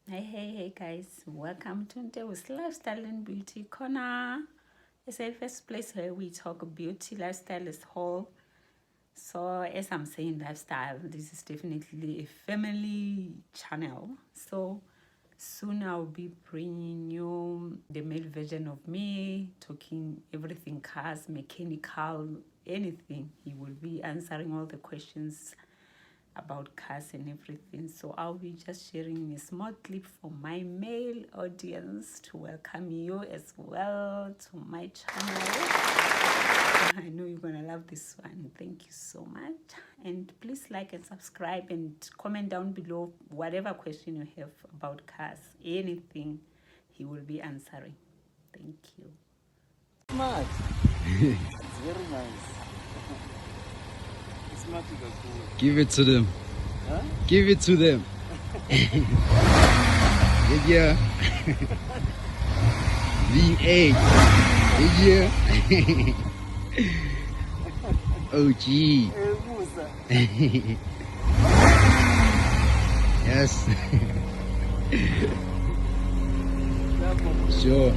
Hey guys, welcome to Nte's Lifestyle and Beauty Corner. It's a first place where we talk beauty, lifestyle is whole. So as I'm saying lifestyle, this is definitely a family channel. So soon I'll be bringing you the male version of me, talking everything cars, mechanical, anything. He will be answering all the questions about cars and everything. So I'll be just sharing a small clip for my male audience to welcome you as well to my channel. I know you're gonna love this one. Thank you so much, and please like and subscribe and comment down below whatever question you have about cars, anything he will be answering. Thank you. Smart. It's very nice. It's smart. Give it to them. Huh? Give it to them. Yeah. V8. Yeah. OG. Yes. Sure.